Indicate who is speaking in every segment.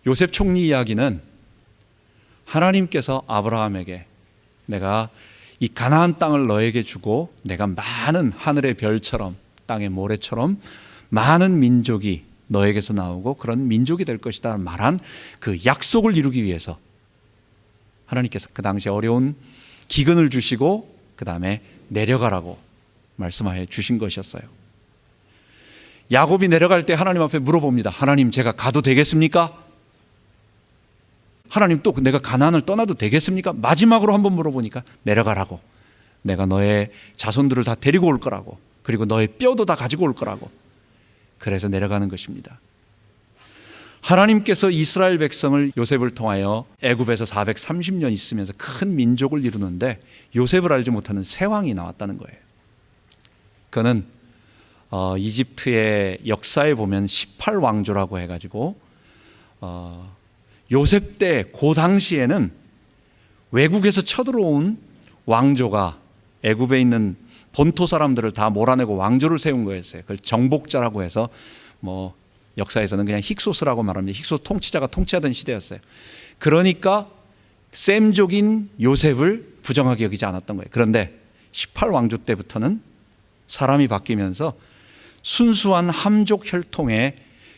Speaker 1: 요셉 총리 이야기는 하나님께서 아브라함에게 내가 이 가나안 땅을 너에게 주고 내가 많은 하늘의 별처럼 땅의 모래처럼 많은 민족이 너에게서 나오고 그런 민족이 될 것이다 말한 그 약속을 이루기 위해서 하나님께서 그 당시 어려운 기근을 주시고 그 다음에 내려가라고 말씀하여 주신 것이었어요. 야곱이 내려갈 때 하나님 앞에 물어봅니다. 하나님, 제가 가도 되겠습니까? 하나님, 또 내가 가나안을 떠나도 되겠습니까? 마지막으로 한번 물어보니까 내려가라고, 내가 너의 자손들을 다 데리고 올 거라고, 그리고 너의 뼈도 다 가지고 올 거라고. 그래서 내려가는 것입니다. 하나님께서 이스라엘 백성을 요셉을 통하여 애굽에서 430년 있으면서 큰 민족을 이루는데 요셉을 알지 못하는 새 왕이 나왔다는 거예요. 그는 이집트의 역사에 보면 18왕조라고 해가지고 요셉 때 그 당시에는 외국에서 쳐들어온 왕조가 애굽에 있는 본토 사람들을 다 몰아내고 왕조를 세운 거였어요. 그걸 정복자라고 해서 역사에서는 그냥 힉소스라고 말합니다. 힉소스 통치자가 통치하던 시대였어요. 그러니까 셈족인 요셉을 부정하게 여기지 않았던 거예요. 그런데 18왕조 때부터는 사람이 바뀌면서 순수한 함족 혈통의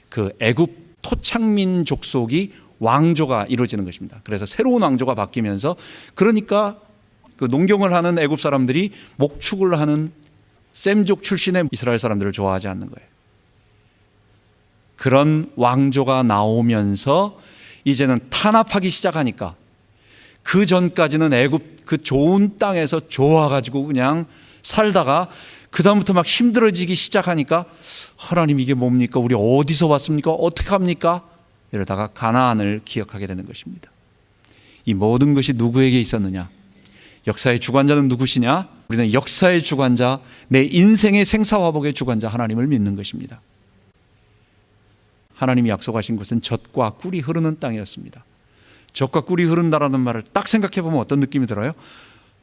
Speaker 1: 그 애굽 토착민 족속이 왕조가 이루어지는 것입니다. 그래서 새로운 왕조가 바뀌면서 그러니까 그 농경을 하는 애굽 사람들이 목축을 하는 셈족 출신의 이스라엘 사람들을 좋아하지 않는 거예요. 그런 왕조가 나오면서 이제는 탄압하기 시작하니까 그 전까지는 애굽 그 좋은 땅에서 좋아가지고 그냥 살다가 그 다음부터 막 힘들어지기 시작하니까 하나님 이게 뭡니까? 우리 어디서 왔습니까? 어떻게 합니까? 이러다가 가나안을 기억하게 되는 것입니다. 이 모든 것이 누구에게 있었느냐? 역사의 주관자는 누구시냐? 우리는 역사의 주관자, 내 인생의 생사화복의 주관자 하나님을 믿는 것입니다. 하나님이 약속하신 곳은 젖과 꿀이 흐르는 땅이었습니다. 젖과 꿀이 흐른다라는 말을 딱 생각해 보면 어떤 느낌이 들어요?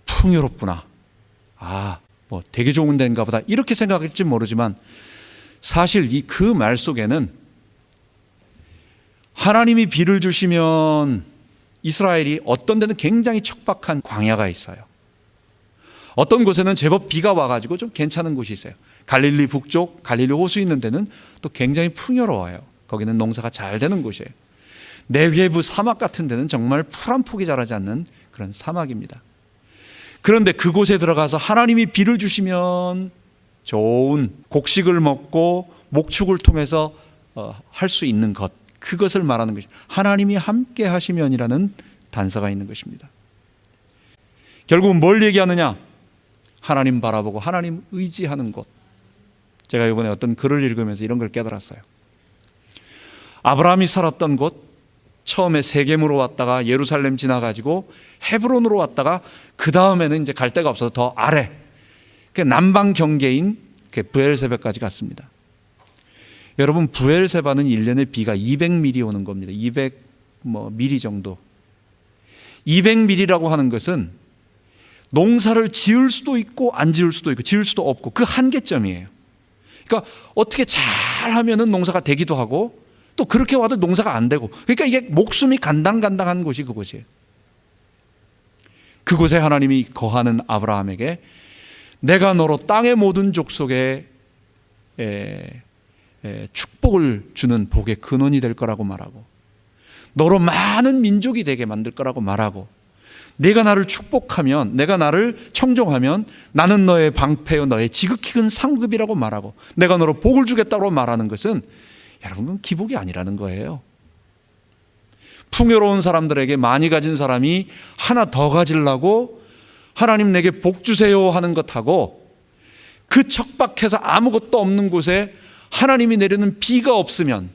Speaker 1: 풍요롭구나. 되게 좋은 데인가 보다. 이렇게 생각할지 모르지만 사실 그 말 속에는 하나님이 비를 주시면 이스라엘이 어떤 데는 굉장히 척박한 광야가 있어요. 어떤 곳에는 제법 비가 와가지고 좀 괜찮은 곳이 있어요. 갈릴리 북쪽, 갈릴리 호수 있는 데는 또 굉장히 풍요로워요. 거기는 농사가 잘 되는 곳이에요. 네게브 사막 같은 데는 정말 풀 한 폭이 자라지 않는 그런 사막입니다. 그런데 그곳에 들어가서 하나님이 비를 주시면 좋은 곡식을 먹고 목축을 통해서 할 수 있는 것, 그것을 말하는 것이 하나님이 함께 하시면이라는 단서가 있는 것입니다. 결국은 뭘 얘기하느냐? 하나님 바라보고 하나님 의지하는 곳. 제가 이번에 어떤 글을 읽으면서 이런 걸 깨달았어요. 아브라함이 살았던 곳, 처음에 세겜으로 왔다가 예루살렘 지나가지고 헤브론으로 왔다가 그 다음에는 이제 갈 데가 없어서 더 아래 남방 경계인 브엘세바까지 갔습니다. 여러분, 브엘세바는 1년에 비가 200mm 오는 겁니다. 200mm 정도. 200mm라고 하는 것은 농사를 지을 수도 있고 안 지을 수도 있고 지을 수도 없고 그 한계점이에요. 그러니까 어떻게 잘하면은 농사가 되기도 하고 또 그렇게 와도 농사가 안 되고, 그러니까 이게 목숨이 간당간당한 곳이 그곳이에요. 그곳에 하나님이 거하는 아브라함에게 내가 너로 땅의 모든 족속에 축복을 주는 복의 근원이 될 거라고 말하고, 너로 많은 민족이 되게 만들 거라고 말하고, 내가 나를 축복하면, 내가 나를 청종하면 나는 너의 방패요 너의 지극히 큰 상급이라고 말하고, 내가 너로 복을 주겠다고 말하는 것은 여러분, 그건 기복이 아니라는 거예요. 풍요로운 사람들에게 많이 가진 사람이 하나 더 가지려고 하나님 내게 복 주세요 하는 것하고, 그 척박해서 아무것도 없는 곳에 하나님이 내리는 비가 없으면,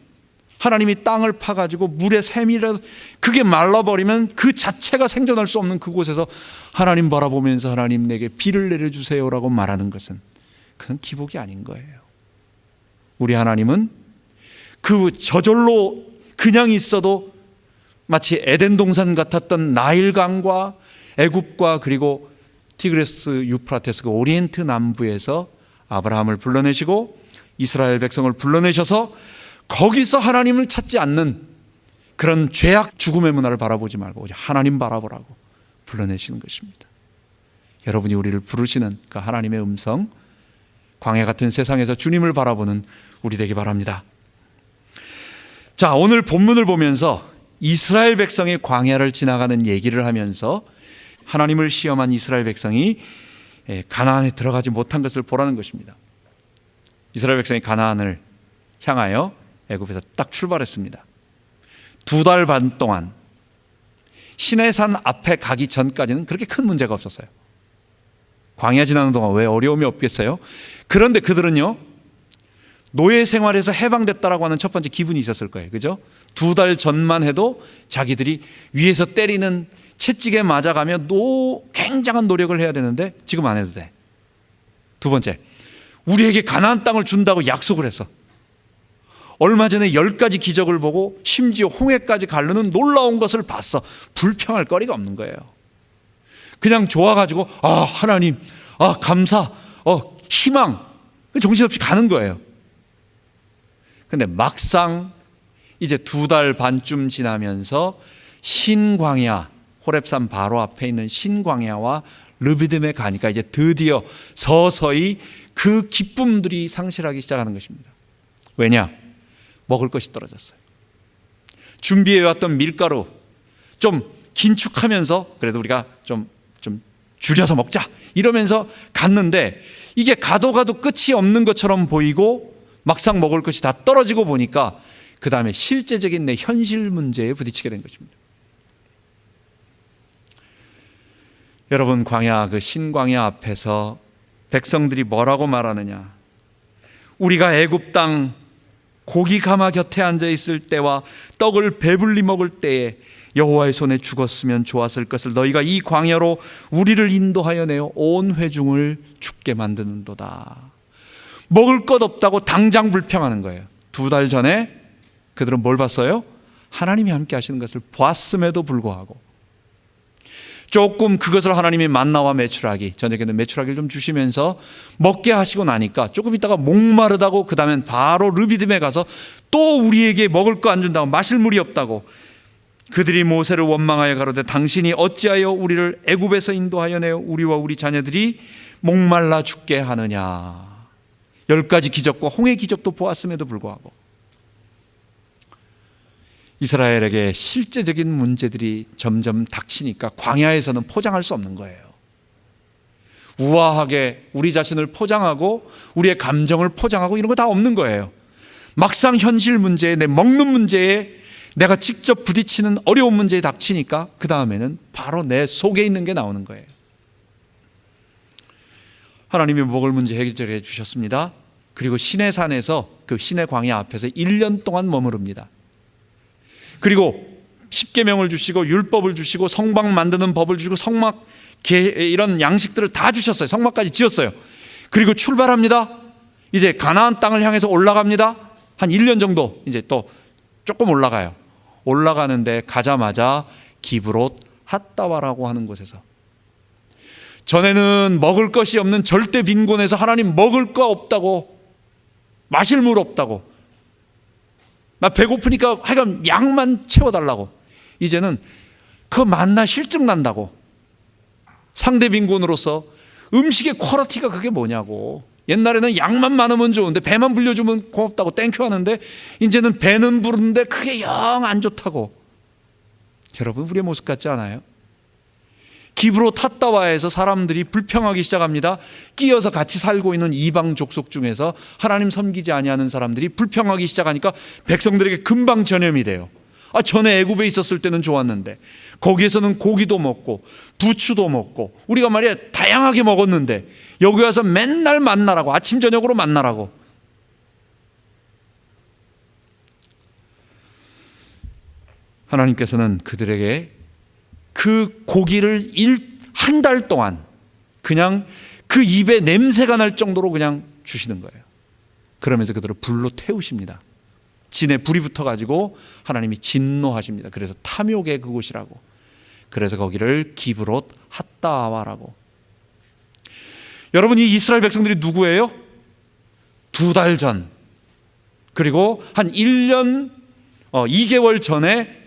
Speaker 1: 하나님이 땅을 파가지고 물의 샘이라도 그게 말라버리면 그 자체가 생존할 수 없는 그곳에서 하나님 바라보면서 하나님 내게 비를 내려주세요라고 말하는 것은 그건 기복이 아닌 거예요. 우리 하나님은 그 저절로 그냥 있어도 마치 에덴 동산 같았던 나일강과 애굽과 그리고 티그레스 유프라테스 그 오리엔트 남부에서 아브라함을 불러내시고 이스라엘 백성을 불러내셔서 거기서 하나님을 찾지 않는 그런 죄악 죽음의 문화를 바라보지 말고 하나님 바라보라고 불러내시는 것입니다. 여러분이 우리를 부르시는 그 하나님의 음성, 광야 같은 세상에서 주님을 바라보는 우리 되기 바랍니다. 자, 오늘 본문을 보면서 이스라엘 백성이 광야를 지나가는 얘기를 하면서 하나님을 시험한 이스라엘 백성이 가나안에 들어가지 못한 것을 보라는 것입니다. 이스라엘 백성이 가나안을 향하여 애굽에서 딱 출발했습니다. 2달 반 동안 시내산 앞에 가기 전까지는 그렇게 큰 문제가 없었어요. 광야 지나는 동안 왜 어려움이 없겠어요? 그런데 그들은요, 노예 생활에서 해방됐다라고 하는 첫 번째 기분이 있었을 거예요. 그죠? 2달 전만 해도 자기들이 위에서 때리는 채찍에 맞아가며 굉장한 노력을 해야 되는데 지금 안 해도 돼. 두 번째, 우리에게 가나안 땅을 준다고 약속을 했어. 얼마 전에 10가지 기적을 보고 심지어 홍해까지 가르는 놀라운 것을 봤어. 불평할 거리가 없는 거예요. 그냥 좋아가지고 하나님, 감사, 희망, 정신없이 가는 거예요. 근데 막상 이제 2달 반쯤 지나면서 신광야, 호렙산 바로 앞에 있는 신광야와 르비딤에 가니까 이제 드디어 서서히 그 기쁨들이 상실하기 시작하는 것입니다. 왜냐? 먹을 것이 떨어졌어요. 준비해왔던 밀가루 좀 긴축하면서 그래도 우리가 좀 줄여서 먹자 이러면서 갔는데 이게 가도 끝이 없는 것처럼 보이고 막상 먹을 것이 다 떨어지고 보니까 그 다음에 실제적인 내 현실 문제에 부딪히게 된 것입니다. 여러분, 광야, 그 신광야 앞에서 백성들이 뭐라고 말하느냐? 우리가 애굽 땅 고기 가마 곁에 앉아 있을 때와 떡을 배불리 먹을 때에 여호와의 손에 죽었으면 좋았을 것을 너희가 이 광야로 우리를 인도하여 내어 온 회중을 죽게 만드는도다. 먹을 것 없다고 당장 불평하는 거예요. 2달 전에 그들은 뭘 봤어요? 하나님이 함께 하시는 것을 보았음에도 불구하고 조금 그것을 하나님이 만나와 메추라기, 저녁에는 메추라기를 좀 주시면서 먹게 하시고 나니까 조금 있다가 목마르다고 그 다음엔 바로 르비딤에 가서 또 우리에게 먹을 거 안 준다고, 마실 물이 없다고 그들이 모세를 원망하여 가로되 당신이 어찌하여 우리를 애굽에서 인도하여 내어 우리와 우리 자녀들이 목말라 죽게 하느냐. 10가지 기적과 홍해 기적도 보았음에도 불구하고 이스라엘에게 실제적인 문제들이 점점 닥치니까 광야에서는 포장할 수 없는 거예요. 우아하게 우리 자신을 포장하고 우리의 감정을 포장하고 이런 거 다 없는 거예요. 막상 현실 문제에, 내 먹는 문제에, 내가 직접 부딪히는 어려운 문제에 닥치니까 그 다음에는 바로 내 속에 있는 게 나오는 거예요. 하나님이 먹을 문제 해결해 주셨습니다. 그리고 시내산에서 그 시내 광야 앞에서 1년 동안 머무릅니다. 그리고 십계명을 주시고 율법을 주시고 성막 만드는 법을 주시고 성막 이런 양식들을 다 주셨어요. 성막까지 지었어요. 그리고 출발합니다. 이제 가나안 땅을 향해서 올라갑니다. 한 1년 정도 이제 또 조금 올라가요. 올라가는데 가자마자 기브롯 핫다와라고 하는 곳에서, 전에는 먹을 것이 없는 절대 빈곤에서 하나님 먹을 거 없다고, 마실 물 없다고, 나 배고프니까 하여간 양만 채워달라고, 이제는 그 만나 실증 난다고, 상대 빈곤으로서 음식의 퀄리티가 그게 뭐냐고. 옛날에는 양만 많으면 좋은데 배만 불려주면 고맙다고 땡큐 하는데 이제는 배는 부르는데 그게 영 안 좋다고. 여러분, 우리의 모습 같지 않아요? 기브롯 핫다와에서 사람들이 불평하기 시작합니다. 끼어서 같이 살고 있는 이방 족속 중에서 하나님 섬기지 아니하는 사람들이 불평하기 시작하니까 백성들에게 금방 전염이 돼요. 전에 애굽에 있었을 때는 좋았는데 거기에서는 고기도 먹고 부추도 먹고 우리가 말이야 다양하게 먹었는데 여기 와서 맨날 만나라고, 아침 저녁으로 만나라고. 하나님께서는 그들에게 그 고기를 한 달 동안 그냥 그 입에 냄새가 날 정도로 그냥 주시는 거예요. 그러면서 그들을 불로 태우십니다. 진에 불이 붙어가지고 하나님이 진노하십니다. 그래서 탐욕의 그곳이라고. 그래서 거기를 기브롯 핫다와라고. 여러분, 이 이스라엘 백성들이 누구예요? 2달 전, 그리고 한 1년 2개월 전에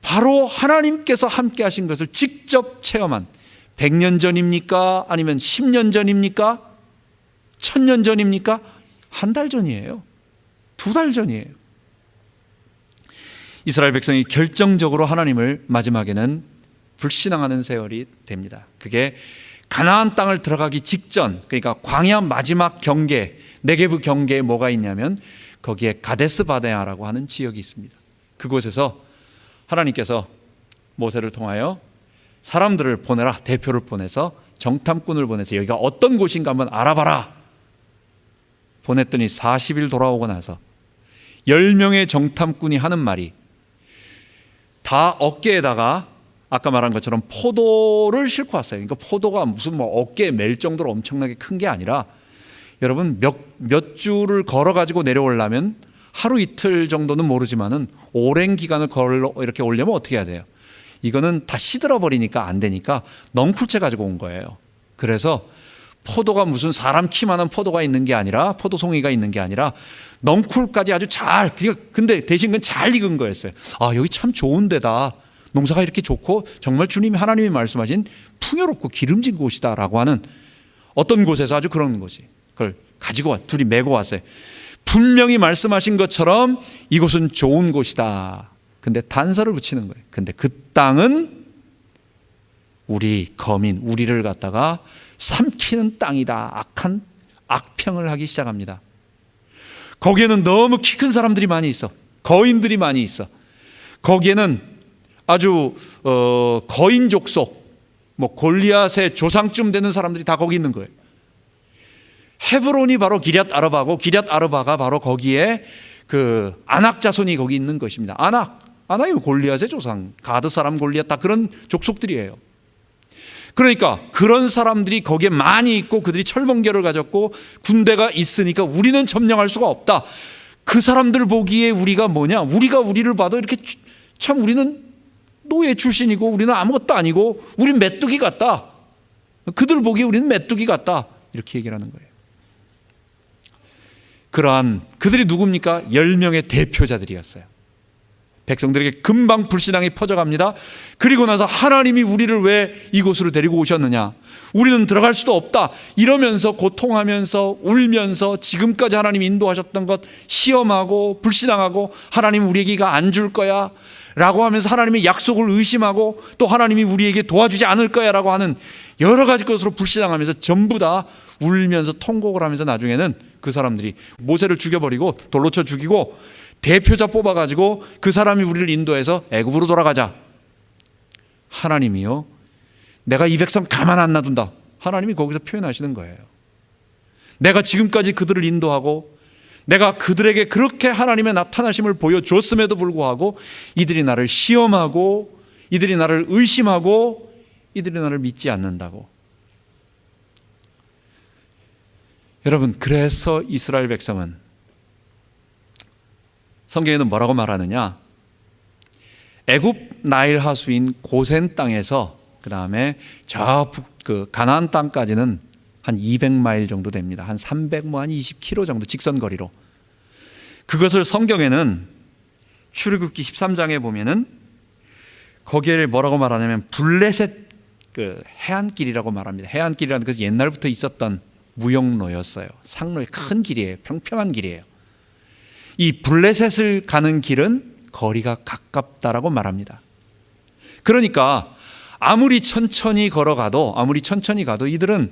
Speaker 1: 바로 하나님께서 함께 하신 것을 직접 체험한 100년 전입니까? 아니면 10년 전입니까? 1000년 전입니까? 한 달 전이에요. 2달 전이에요. 이스라엘 백성이 결정적으로 하나님을 마지막에는 불신앙하는 세월이 됩니다. 그게 가나안 땅을 들어가기 직전, 그러니까 광야 마지막 경계, 네게브 경계에 뭐가 있냐면 거기에 가데스 바네아라고 하는 지역이 있습니다. 그곳에서 하나님께서 모세를 통하여 사람들을 보내라, 대표를 보내서 정탐꾼을 보내서 여기가 어떤 곳인가 한번 알아봐라 보냈더니 40일 돌아오고 나서 10명의 정탐꾼이 하는 말이 다 어깨에다가 아까 말한 것처럼 포도를 싣고 왔어요. 그러니까 포도가 무슨 뭐 어깨에 멜 정도로 엄청나게 큰 게 아니라, 여러분 몇 주를 걸어가지고 내려오려면 하루 이틀 정도는 모르지만은 오랜 기간을 걸어 이렇게 오려면 어떻게 해야 돼요? 이거는 다 시들어 버리니까 안 되니까 넝쿨채 가지고 온 거예요. 그래서 포도가 무슨 사람 키만한 포도가 있는 게 아니라, 포도송이가 있는 게 아니라 넝쿨까지 아주 잘, 근데 대신 그건 잘 익은 거였어요. 아, 여기 참 좋은 데다. 농사가 이렇게 좋고 정말 주님이, 하나님이 말씀하신 풍요롭고 기름진 곳이다라고 하는 어떤 곳에서 아주 그런 거지. 그걸 가지고 둘이 메고 왔어요. 분명히 말씀하신 것처럼 이곳은 좋은 곳이다. 근데 단서를 붙이는 거예요. 근데 그 땅은 우리 거민, 우리를 갖다가 삼키는 땅이다. 악한 악평을 하기 시작합니다. 거기에는 너무 키 큰 사람들이 많이 있어. 거인들이 많이 있어. 거기에는 아주 거인 족속, 뭐 골리앗의 조상쯤 되는 사람들이 다 거기 있는 거예요. 헤브론이 바로 기럇 아르바고, 기럇 아르바가 바로 거기에 그 아낙 자손이 거기 있는 것입니다. 아낙이 골리앗의 조상, 가드 사람 골리앗 다 그런 족속들이에요. 그러니까 그런 사람들이 거기에 많이 있고 그들이 철번개를 가졌고 군대가 있으니까 우리는 점령할 수가 없다. 그 사람들 보기에 우리가 뭐냐? 우리가 우리를 봐도 이렇게 참 우리는 노예 출신이고 우리는 아무것도 아니고 우린 메뚜기 같다. 그들 보기에 우리는 메뚜기 같다. 이렇게 얘기를 하는 거예요. 그러한 그들이 누굽니까? 10명의 대표자들이었어요. 백성들에게 금방 불신앙이 퍼져갑니다. 그리고 나서 하나님이 우리를 왜 이곳으로 데리고 오셨느냐? 우리는 들어갈 수도 없다. 이러면서 고통하면서 울면서 지금까지 하나님이 인도하셨던 것 시험하고 불신앙하고, 하나님 우리에게 이거 안 줄 거야 라고 하면서 하나님의 약속을 의심하고, 또 하나님이 우리에게 도와주지 않을 거야 라고 하는 여러 가지 것으로 불신앙하면서 전부 다 울면서 통곡을 하면서 나중에는 그 사람들이 모세를 죽여버리고 돌로 쳐 죽이고 대표자 뽑아가지고 그 사람이 우리를 인도해서 애굽으로 돌아가자. 하나님이요, 내가 이 백성 가만 안 놔둔다. 하나님이 거기서 표현하시는 거예요. 내가 지금까지 그들을 인도하고 내가 그들에게 그렇게 하나님의 나타나심을 보여줬음에도 불구하고 이들이 나를 시험하고 이들이 나를 의심하고 이들이 나를 믿지 않는다고. 여러분, 그래서 이스라엘 백성은 성경에는 뭐라고 말하느냐? 애굽 나일 하수인 고센 땅에서 그 다음에 저 가나안 땅까지는 한 200마일 정도 됩니다. 한 300, 한 20km 정도 직선거리로. 그것을 성경에는 출애굽기 13장에 보면은 거기에 뭐라고 말하냐면 블레셋 그 해안길이라고 말합니다. 해안길이라는 것은 옛날부터 있었던 무역로였어요. 상로의 큰 길이에요. 평평한 길이에요. 이 블레셋을 가는 길은 거리가 가깝다라고 말합니다. 그러니까 아무리 천천히 가도 이들은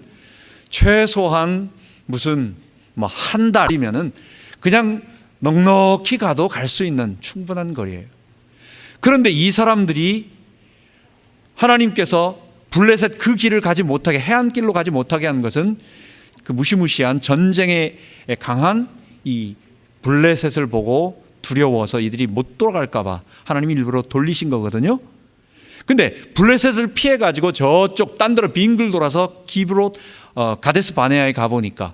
Speaker 1: 최소한 무슨 뭐 한 달이면은 그냥 넉넉히 가도 갈 수 있는 충분한 거리예요. 그런데 이 사람들이 하나님께서 블레셋 그 길을 가지 못하게, 해안길로 가지 못하게 한 것은 그 무시무시한 전쟁에 강한 이 블레셋을 보고 두려워서 이들이 못 돌아갈까 봐 하나님이 일부러 돌리신 거거든요. 근데 블레셋을 피해 가지고 저쪽 딴 데로 빙글 돌아서 기브롯 가데스 바네아에 가보니까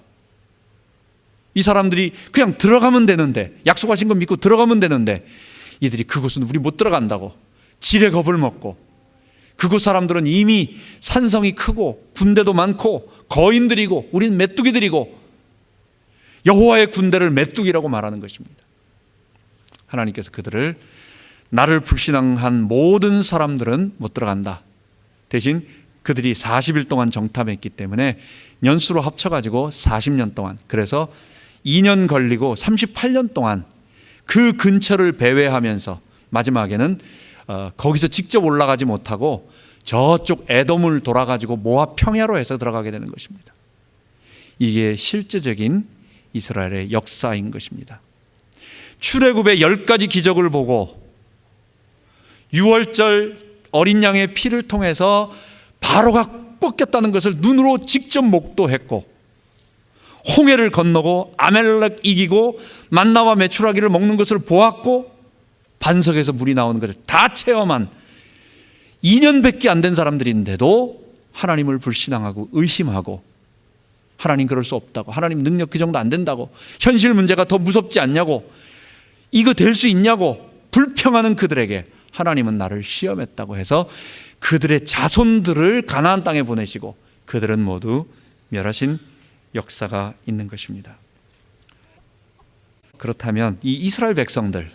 Speaker 1: 이 사람들이 그냥 들어가면 되는데, 약속하신 거 믿고 들어가면 되는데 이들이 그곳은 우리 못 들어간다고 지레 겁을 먹고, 그곳 사람들은 이미 산성이 크고 군대도 많고 거인들이고 우린 메뚜기들이고 여호와의 군대를 메뚜기라고 말하는 것입니다. 하나님께서 그들을 나를 불신앙한 모든 사람들은 못 들어간다. 대신 그들이 40일 동안 정탐했기 때문에 연수로 합쳐가지고 40년 동안, 그래서 2년 걸리고 38년 동안 그 근처를 배회하면서 마지막에는 거기서 직접 올라가지 못하고 저쪽 에돔을 돌아가지고 모압 평야로 해서 들어가게 되는 것입니다. 이게 실제적인 이스라엘의 역사인 것입니다. 출애굽의 10가지 기적을 보고 6월절 어린 양의 피를 통해서 바로가 꺾였다는 것을 눈으로 직접 목도했고, 홍해를 건너고 아멜렉 이기고 만나와 메추라기를 먹는 것을 보았고, 반석에서 물이 나오는 것을 다 체험한 2년밖에 안 된 사람들인데도 하나님을 불신앙하고 의심하고, 하나님 그럴 수 없다고, 하나님 능력 그 정도 안 된다고, 현실 문제가 더 무섭지 않냐고, 이거 될 수 있냐고 불평하는 그들에게 하나님은 나를 시험했다고 해서 그들의 자손들을 가나안 땅에 보내시고 그들은 모두 멸하신 역사가 있는 것입니다. 그렇다면 이 이스라엘 백성들,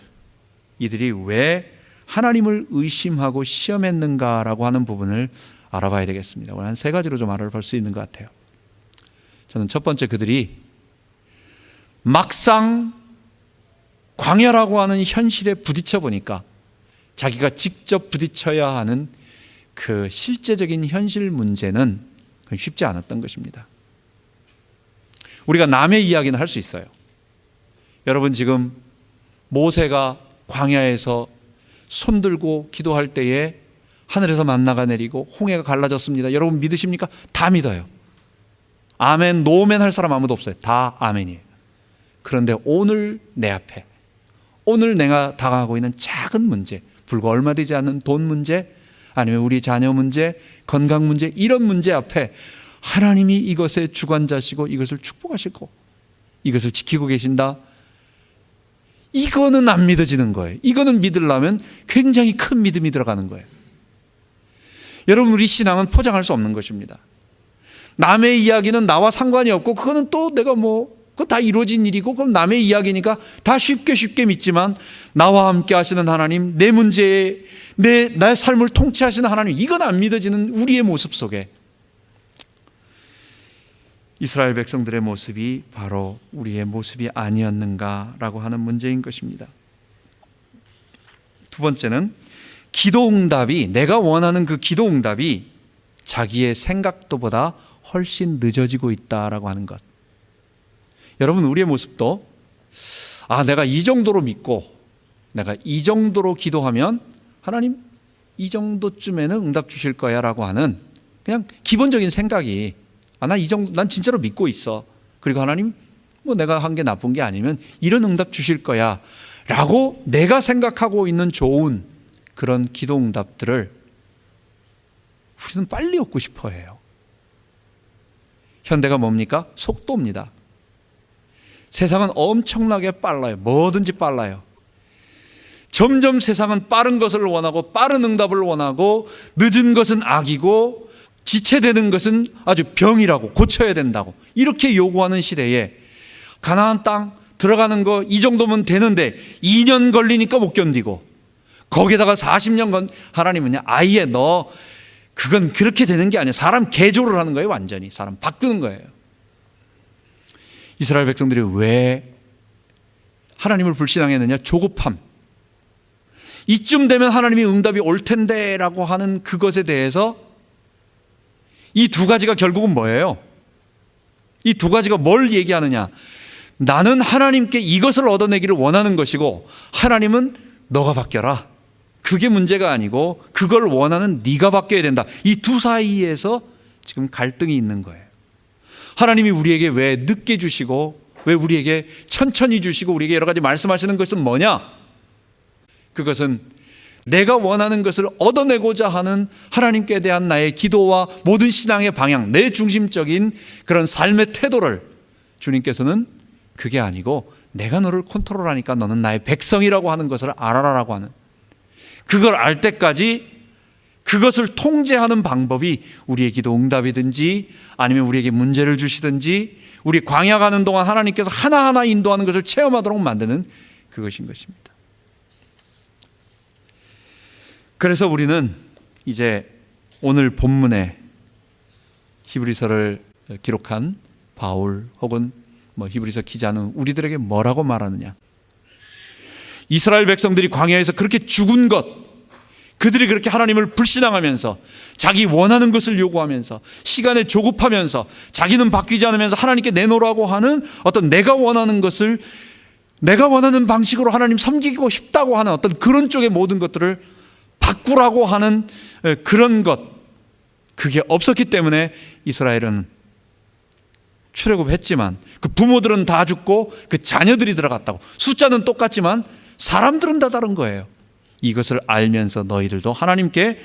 Speaker 1: 이들이 왜 하나님을 의심하고 시험했는가라고 하는 부분을 알아봐야 되겠습니다. 오늘 한 3가지로 좀 알아볼 수 있는 것 같아요. 저는 첫 번째, 그들이 막상 광야라고 하는 현실에 부딪혀 보니까 자기가 직접 부딪혀야 하는 그 실제적인 현실 문제는 쉽지 않았던 것입니다. 우리가 남의 이야기는 할 수 있어요. 여러분, 지금 모세가 광야에서 손들고 기도할 때에 하늘에서 만나가 내리고 홍해가 갈라졌습니다. 여러분 믿으십니까? 다 믿어요. 아멘, 노멘 할 사람 아무도 없어요. 다 아멘이에요. 그런데 오늘 내 앞에, 오늘 내가 당하고 있는 작은 문제, 불과 얼마 되지 않는 돈 문제, 아니면 우리 자녀 문제, 건강 문제, 이런 문제 앞에 하나님이 이것의 주관자시고 이것을 축복하시고 이것을 지키고 계신다, 이거는 안 믿어지는 거예요. 이거는 믿으려면 굉장히 큰 믿음이 들어가는 거예요. 여러분, 우리 신앙은 포장할 수 없는 것입니다. 남의 이야기는 나와 상관이 없고, 그거는 또 내가 그거 다 이루어진 일이고, 그럼 남의 이야기니까 다 쉽게 믿지만, 나와 함께 하시는 하나님, 내 문제에 나의 삶을 통치하시는 하나님, 이건 안 믿어지는 우리의 모습 속에 이스라엘 백성들의 모습이 바로 우리의 모습이 아니었는가라고 하는 문제인 것입니다. 두 번째는 기도응답이, 내가 원하는 그 기도응답이 자기의 생각도보다 훨씬 늦어지고 있다라고 하는 것. 여러분, 우리의 모습도 내가 이 정도로 믿고 내가 이 정도로 기도하면 하나님 이 정도쯤에는 응답 주실 거야 라고 하는 그냥 기본적인 생각이, 난 진짜로 믿고 있어. 그리고 하나님 내가 한 게 나쁜 게 아니면 이런 응답 주실 거야 라고 내가 생각하고 있는 좋은 그런 기도 응답들을 우리는 빨리 얻고 싶어 해요. 현대가 뭡니까? 속도입니다. 세상은 엄청나게 빨라요. 뭐든지 빨라요. 점점 세상은 빠른 것을 원하고 빠른 응답을 원하고, 늦은 것은 악이고 지체되는 것은 아주 병이라고, 고쳐야 된다고 이렇게 요구하는 시대에 가나안 땅 들어가는 거 이 정도면 되는데 2년 걸리니까 못 견디고, 거기에다가 40년 하나님은요, 아예 그건 그렇게 되는 게 아니야. 사람 개조를 하는 거예요. 완전히 사람 바꾸는 거예요. 이스라엘 백성들이 왜 하나님을 불신앙했느냐? 조급함. 이쯤 되면 하나님이 응답이 올 텐데 라고 하는 그것에 대해서 이 2가지가 결국은 뭐예요? 이 2가지가 뭘 얘기하느냐? 나는 하나님께 이것을 얻어내기를 원하는 것이고, 하나님은 너가 바뀌어라. 그게 문제가 아니고 그걸 원하는 네가 바뀌어야 된다. 이 두 사이에서 지금 갈등이 있는 거예요. 하나님이 우리에게 왜 늦게 주시고 왜 우리에게 천천히 주시고 우리에게 여러 가지 말씀하시는 것은 뭐냐? 그것은 내가 원하는 것을 얻어내고자 하는 하나님께 대한 나의 기도와 모든 신앙의 방향, 내 중심적인 그런 삶의 태도를 주님께서는 그게 아니고 내가 너를 컨트롤하니까 너는 나의 백성이라고 하는 것을 알아라라고 하는, 그걸 알 때까지 그것을 통제하는 방법이 우리의 기도 응답이든지 아니면 우리에게 문제를 주시든지 우리 광야 가는 동안 하나님께서 하나하나 인도하는 것을 체험하도록 만드는 그것인 것입니다. 그래서 우리는 이제 오늘 본문에 히브리서를 기록한 바울 혹은 히브리서 기자는 우리들에게 뭐라고 말하느냐? 이스라엘 백성들이 광야에서 그렇게 죽은 것, 그들이 그렇게 하나님을 불신앙하면서 자기 원하는 것을 요구하면서 시간에 조급하면서 자기는 바뀌지 않으면서 하나님께 내놓으라고 하는 어떤 내가 원하는 것을 내가 원하는 방식으로 하나님 섬기고 싶다고 하는 어떤 그런 쪽의 모든 것들을 바꾸라고 하는 그런 것, 그게 없었기 때문에 이스라엘은 출애굽했지만 그 부모들은 다 죽고 그 자녀들이 들어갔다고, 숫자는 똑같지만 사람들은 다 다른 거예요. 이것을 알면서 너희들도 하나님께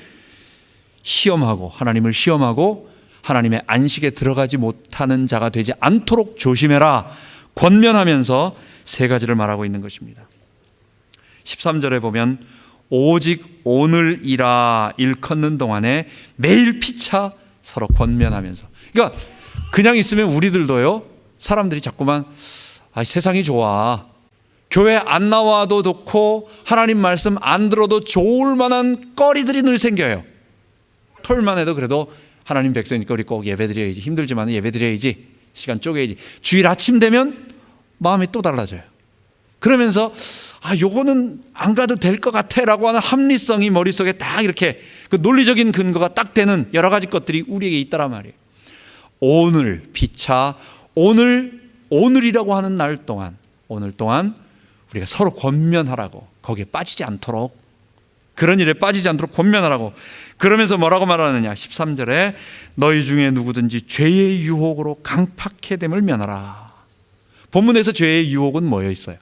Speaker 1: 시험하고 하나님을 시험하고 하나님의 안식에 들어가지 못하는 자가 되지 않도록 조심해라 권면하면서 세 가지를 말하고 있는 것입니다. 13절에 보면 오직 오늘이라 일컫는 동안에 매일 피차 서로 권면하면서, 그러니까 그냥 있으면 우리들도요, 사람들이 자꾸만 세상이 좋아, 교회 안 나와도 좋고 하나님 말씀 안 들어도 좋을 만한 거리들이 늘 생겨요. 토요일만 해도 그래도 하나님 백성이니까 우리 꼭 예배드려야지, 힘들지만 예배드려야지, 시간 쪼개야지. 주일 아침 되면 마음이 또 달라져요. 그러면서 요거는 안 가도 될 것 같아 라고 하는 합리성이 머릿속에 딱 이렇게 그 논리적인 근거가 딱 되는 여러 가지 것들이 우리에게 있다란 말이에요. 오늘 피차, 오늘이라고 하는 날 동안, 오늘 동안 우리가 서로 권면하라고, 거기에 빠지지 않도록, 그런 일에 빠지지 않도록 권면하라고. 그러면서 뭐라고 말하느냐? 13절에 너희 중에 누구든지 죄의 유혹으로 강팍해 됨을 면하라. 본문에서 죄의 유혹은 뭐여 있어요?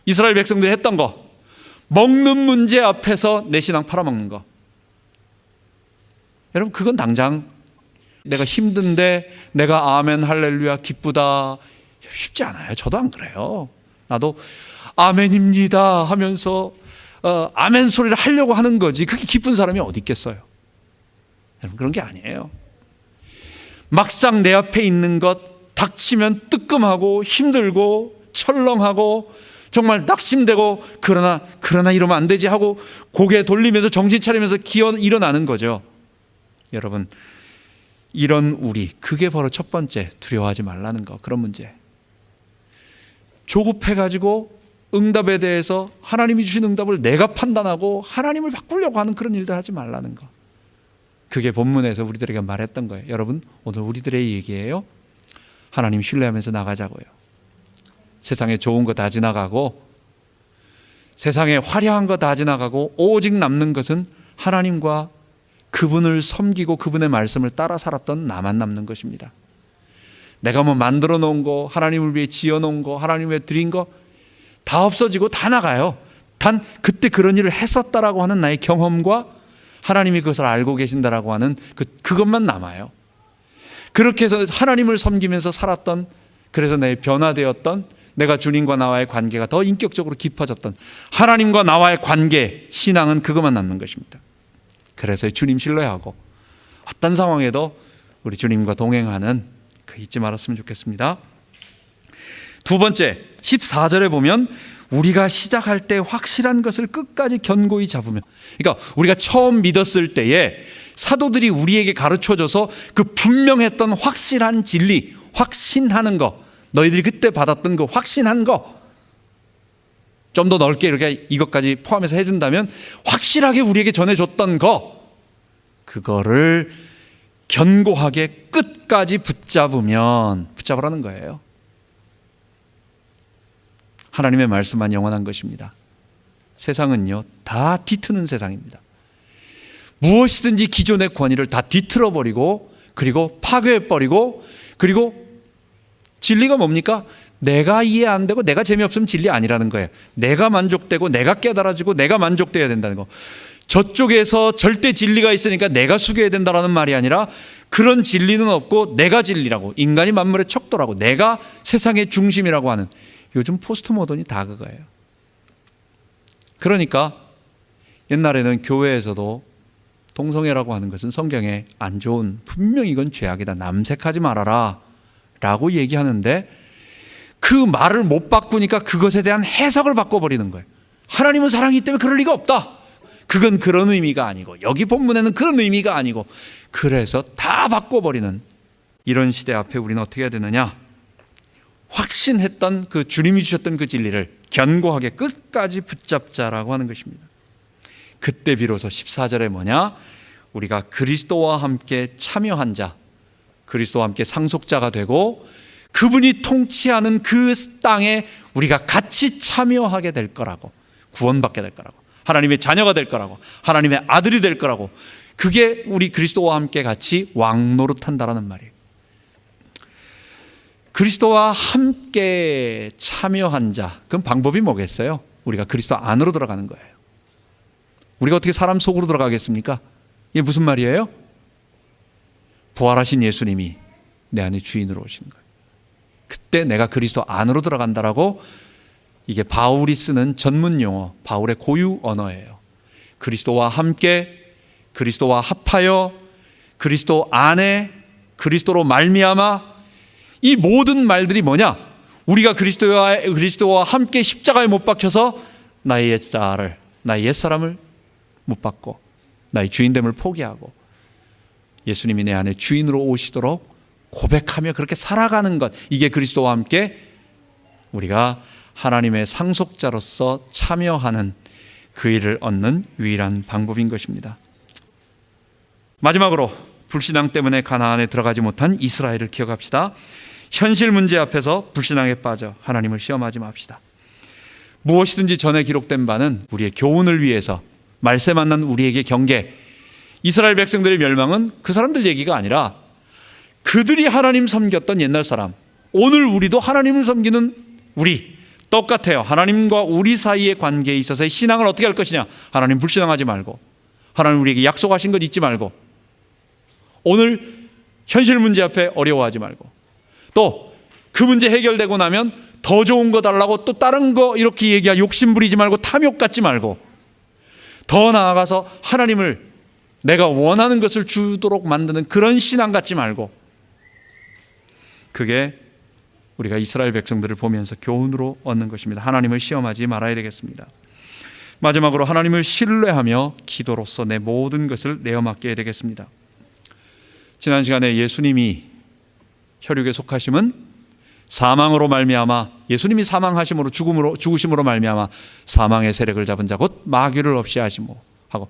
Speaker 1: 이스라엘 백성들이 했던 거, 먹는 문제 앞에서 내 신앙 팔아먹는 거. 여러분, 그건 당장 내가 힘든데 내가 아멘 할렐루야 기쁘다 쉽지 않아요. 저도 안 그래요. 나도 아멘입니다 하면서 아멘 소리를 하려고 하는 거지, 그게 기쁜 사람이 어디 있겠어요? 여러분, 그런 게 아니에요. 막상 내 앞에 있는 것 닥치면 뜨끔하고 힘들고 철렁하고 정말 낙심되고 그러나 이러면 안 되지 하고 고개 돌리면서 정신 차리면서 기어 일어나는 거죠. 여러분, 이런 우리, 그게 바로 첫 번째, 두려워하지 말라는 거, 그런 문제. 조급해가지고 응답에 대해서 하나님이 주신 응답을 내가 판단하고 하나님을 바꾸려고 하는 그런 일들 하지 말라는 거. 그게 본문에서 우리들에게 말했던 거예요. 여러분, 오늘 우리들의 얘기예요. 하나님 신뢰하면서 나가자고요. 세상에 좋은 거 다 지나가고 세상에 화려한 거 다 지나가고 오직 남는 것은 하나님과 그분을 섬기고 그분의 말씀을 따라 살았던 나만 남는 것입니다. 내가 만들어 놓은 거, 하나님을 위해 지어 놓은 거, 하나님을 위해 드린 거 다 없어지고 다 나가요. 단 그때 그런 일을 했었다라고 하는 나의 경험과 하나님이 그것을 알고 계신다라고 하는 그것만 남아요. 그렇게 해서 하나님을 섬기면서 살았던, 그래서 내 변화되었던, 내가 주님과 나와의 관계가 더 인격적으로 깊어졌던 하나님과 나와의 관계, 신앙은 그것만 남는 것입니다. 그래서 주님 신뢰하고 어떤 상황에도 우리 주님과 동행하는 그 잊지 말았으면 좋겠습니다. 두 번째, 14절에 보면 우리가 시작할 때 확실한 것을 끝까지 견고히 잡으면, 그러니까 우리가 처음 믿었을 때에 사도들이 우리에게 가르쳐줘서 그 분명했던 확실한 진리, 확신하는 거, 너희들이 그때 받았던 그 확신한 거 좀 더 넓게 이렇게 이것까지 포함해서 해준다면 확실하게 우리에게 전해줬던 거, 그거를 견고하게 끝까지 붙잡으라는 거예요. 하나님의 말씀만 영원한 것입니다. 세상은요, 다 뒤트는 세상입니다. 무엇이든지 기존의 권위를 다 뒤틀어버리고 그리고 파괴해버리고, 그리고 진리가 뭡니까? 내가 이해 안 되고 내가 재미없으면 진리 아니라는 거예요. 내가 만족되고 내가 깨달아지고 내가 만족되어야 된다는 거. 저쪽에서 절대 진리가 있으니까 내가 숙여야 된다는 말이 아니라 그런 진리는 없고 내가 진리라고, 인간이 만물의 척도라고, 내가 세상의 중심이라고 하는, 요즘 포스트 모던이 다 그거예요. 그러니까 옛날에는 교회에서도 동성애라고 하는 것은 성경에 안 좋은, 분명히 이건 죄악이다, 남색하지 말아라 라고 얘기하는데 그 말을 못 바꾸니까 그것에 대한 해석을 바꿔버리는 거예요. 하나님은 사랑이기 때문에 그럴 리가 없다. 그건 그런 의미가 아니고, 여기 본문에는 그런 의미가 아니고, 그래서 다 바꿔버리는 이런 시대 앞에 우리는 어떻게 해야 되느냐? 확신했던 그 주님이 주셨던 그 진리를 견고하게 끝까지 붙잡자라고 하는 것입니다. 그때 비로소 14절에 뭐냐? 우리가 그리스도와 함께 참여한 자, 그리스도와 함께 상속자가 되고 그분이 통치하는 그 땅에 우리가 같이 참여하게 될 거라고, 구원받게 될 거라고, 하나님의 자녀가 될 거라고, 하나님의 아들이 될 거라고, 그게 우리 그리스도와 함께 같이 왕노릇한다라는 말이에요. 그리스도와 함께 참여한 자, 그럼 방법이 뭐겠어요? 우리가 그리스도 안으로 들어가는 거예요. 우리가 어떻게 사람 속으로 들어가겠습니까? 이게 무슨 말이에요? 부활하신 예수님이 내 안에 주인으로 오시는 거예요. 그때 내가 그리스도 안으로 들어간다라고, 이게 바울이 쓰는 전문 용어, 바울의 고유 언어예요. 그리스도와 함께, 그리스도와 합하여, 그리스도 안에, 그리스도로 말미암아, 이 모든 말들이 뭐냐? 우리가 그리스도와 함께 십자가에 못 박혀서 나의 옛사를, 나의 옛사람을 못 받고 나의 주인됨을 포기하고 예수님이 내 안에 주인으로 오시도록 고백하며 그렇게 살아가는 것, 이게 그리스도와 함께 우리가 하나님의 상속자로서 참여하는 그 일을 얻는 유일한 방법인 것입니다. 마지막으로 불신앙 때문에 가나안에 들어가지 못한 이스라엘을 기억합시다. 현실 문제 앞에서 불신앙에 빠져 하나님을 시험하지 맙시다. 무엇이든지 전에 기록된 바는 우리의 교훈을 위해서, 말세 만난 우리에게 경계, 이스라엘 백성들의 멸망은 그 사람들 얘기가 아니라 그들이 하나님 섬겼던 옛날 사람, 오늘 우리도 하나님을 섬기는 우리 똑같아요. 하나님과 우리 사이의 관계에 있어서의 신앙을 어떻게 할 것이냐? 하나님 불신앙하지 말고, 하나님 우리에게 약속하신 것 잊지 말고, 오늘 현실 문제 앞에 어려워하지 말고, 또 그 문제 해결되고 나면 더 좋은 거 달라고 또 다른 거 이렇게 얘기하 욕심 부리지 말고, 탐욕 갖지 말고, 더 나아가서 하나님을 내가 원하는 것을 주도록 만드는 그런 신앙 갖지 말고, 그게 우리가 이스라엘 백성들을 보면서 교훈으로 얻는 것입니다. 하나님을 시험하지 말아야 되겠습니다. 마지막으로 하나님을 신뢰하며 기도로서 내 모든 것을 내어 맡겨야 되겠습니다. 지난 시간에 예수님이 혈육에 속하심은 사망으로 말미암아, 예수님이 사망하심으로, 죽으심으로 말미암아 사망의 세력을 잡은 자 곧 마귀를 없이 하시고 하고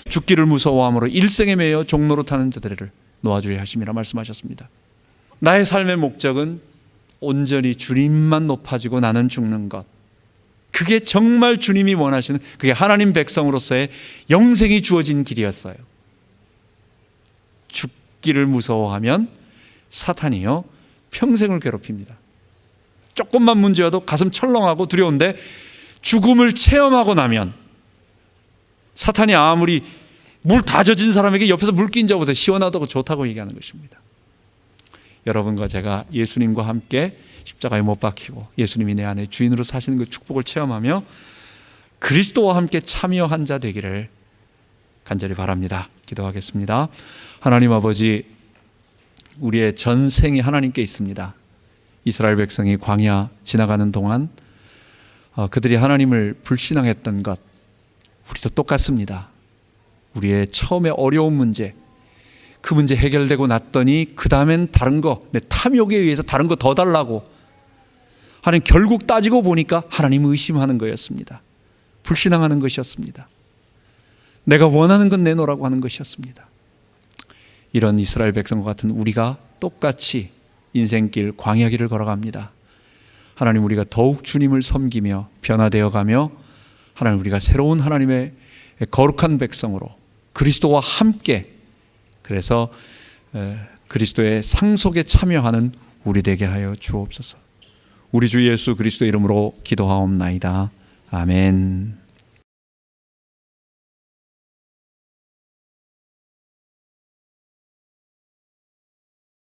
Speaker 1: 죽기를 무서워함으로 일생에 매여 종로로 타는 자들을 놓아주려 하심이라 말씀하셨습니다. 나의 삶의 목적은 온전히 주님만 높아지고 나는 죽는 것, 그게 정말 주님이 원하시는, 그게 하나님 백성으로서의 영생이 주어진 길이었어요. 죽기를 무서워하면 사탄이요 평생을 괴롭힙니다. 조금만 문제여도 가슴 철렁하고 두려운데 죽음을 체험하고 나면, 사탄이 아무리 물 다 젖은 사람에게 옆에서 물 끼인 자 보세요. 시원하다고 좋다고 얘기하는 것입니다. 여러분과 제가 예수님과 함께 십자가에 못 박히고 예수님이 내 안에 주인으로 사시는 그 축복을 체험하며 그리스도와 함께 참여한 자 되기를 간절히 바랍니다. 기도하겠습니다. 하나님 아버지, 우리의 전생이 하나님께 있습니다. 이스라엘 백성이 광야 지나가는 동안 그들이 하나님을 불신앙했던 것, 우리도 똑같습니다. 우리의 처음에 어려운 문제, 그 문제 해결되고 났더니 그 다음엔 다른 거, 내 탐욕에 의해서 다른 거 더 달라고, 하나님 결국 따지고 보니까 하나님 의심하는 거였습니다. 불신앙하는 것이었습니다. 내가 원하는 건 내놓으라고 하는 것이었습니다. 이런 이스라엘 백성과 같은 우리가 똑같이 인생길, 광야길을 걸어갑니다. 하나님, 우리가 더욱 주님을 섬기며 변화되어 가며 하나님, 우리가 새로운 하나님의 거룩한 백성으로 그리스도와 함께, 그래서 그리스도의 상속에 참여하는 우리 되게 하여 주옵소서. 우리 주 예수 그리스도 이름으로 기도하옵나이다. 아멘.